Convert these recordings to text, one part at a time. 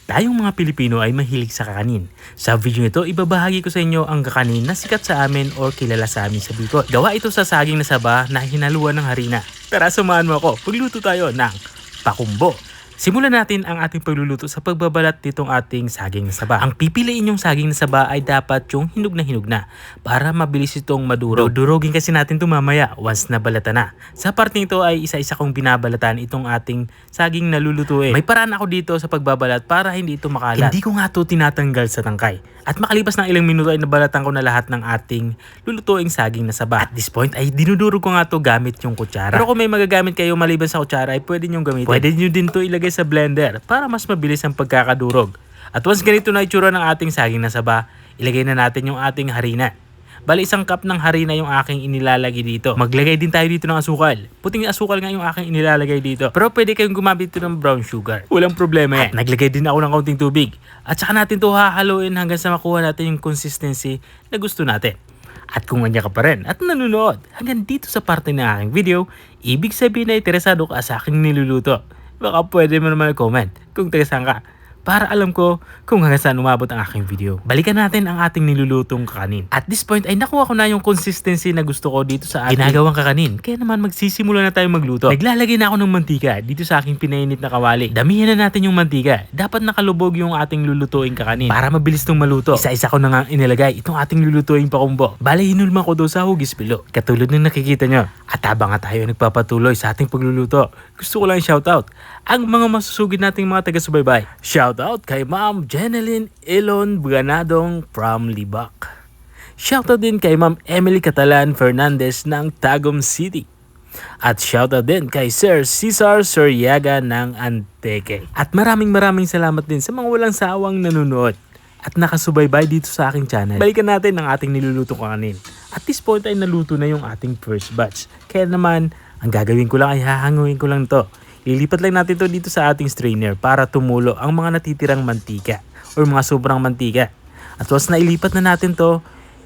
Tayong mga Pilipino ay mahilig sa kakanin. Sa video nito, ibabahagi ko sa inyo ang kakanin na sikat sa amin o kilala sa amin sa Bicol. Gawa ito sa saging na saba na hinaluan ng harina. Tara, samahan mo ako. Pagluto tayo ng pakumbo. Simulan natin ang ating pagluluto sa pagbabalat nitong ating saging na saba. Ang pipiliin yung saging na saba ay dapat yung hinog na para mabilis itong madurog. Durugin kasi natin ito mamaya once na balatan na. Sa parte nito ay isa-isa kong binabalatan itong ating saging na lulutuin. May paraan ako dito sa pagbabalat para hindi ito makalat. Hindi ko nga ito tinatanggal sa tangkay. At makalipas ng ilang minuto ay nabalatan ko na lahat ng ating lulutuing saging na saba. At this point ay dinudurog ko nga ito gamit yung kutsara. Pero kung may magagamit kayo maliban sa kutsara ay pwede nyo gamitin. Pwede nyo din ito ilagay sa blender para mas mabilis ang pagkakadurog. At once ganito na itsura ng ating saging na saba, ilagay na natin yung ating harina. Bali, 1 cup ng harina yung aking inilalagay dito. Maglagay din tayo dito ng asukal. Puting asukal nga yung aking inilalagay dito. Pero pwede kayong gumamit dito ng brown sugar. Walang problema yan. At naglagay din ako ng kaunting tubig. At saka natin to hahaluin hanggang sa makuha natin yung consistency na gusto natin. At kung andyan ka pa rin at nanonood hanggang dito sa parte ng aking video, ibig sabihin na interesado ka sa aking niluluto. Baka pwede mo naman comment kung interesan ka, para alam ko kung hanggang saan umabot ang aking video. Balikan natin ang ating nilulutong kakanin. At this point ay nakuha ko na yung consistency na gusto ko dito sa ating ginagawang kakanin. Kaya naman magsisimula na tayo magluto. Naglalagay na ako ng mantika dito sa aking pinainit na kawali. Damihan na natin yung mantika. Dapat nakalubog yung ating lulutuing kakanin para mabilis itong maluto. Isa-isa ko na nga inilagay itong ating lulutuing pakumbo. Bale, hinulma ko doon sa hugis pilo. Katulad ng nakikita nyo. At habang nga tayo nagpapatuloy sa ating pagluluto, gusto ko lang shoutout ang mga masusugid nating mga taga-subaybay. Shoutout kay Ma'am Jeneline Elon Buganadong from Libak. Shoutout din kay Ma'am Emily Catalan Fernandez ng Tagum City. At shoutout din kay Sir Cesar Suryaga ng Anteque. At maraming salamat din sa mga walang sawang nanonood at nakasubaybay dito sa aking channel. Balikan natin ang ating nilulutong kakanin. At this point ay naluto na yung ating first batch. Kaya naman, ang gagawin ko lang ay hahanguin ko lang to. Lilipat lang natin to dito sa ating strainer para tumulo ang mga natitirang mantika o mga sobrang mantika. At once na ilipat na natin to,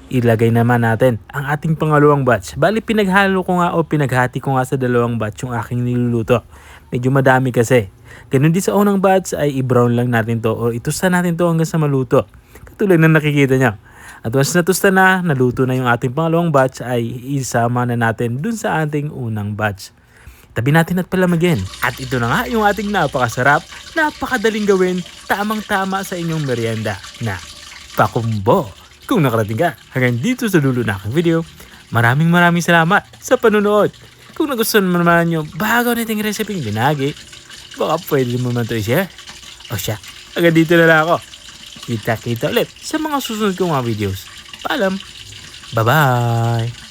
ilagay naman natin ang ating pangalawang batch. Bali, pinaghalo ko nga o pinaghati ko nga sa dalawang batch yung aking niluluto. Medyo madami kasi. Ganun din sa unang batch ay i-brown lang natin to o itusta natin to hanggang sa maluto. Katulad na nakikita nyo. At once natusta na, naluto na yung ating pangalawang batch ay isama na natin dun sa ating unang batch. Tabi natin at palamigin. At ito na nga yung ating napakasarap, napakadaling gawin, tamang-tama sa inyong merienda na pakumbo. Kung nakarating ka hanggang dito sa dulo na aking video, maraming salamat sa panonood. Kung nagustuhan mo naman yung bago nating recipe yung binagi, baka pwede mo naman ito i-share. O siya, hanggang dito na lang ako. Kita-kita ulit sa mga susunod kong mga videos. Paalam! Bye-bye!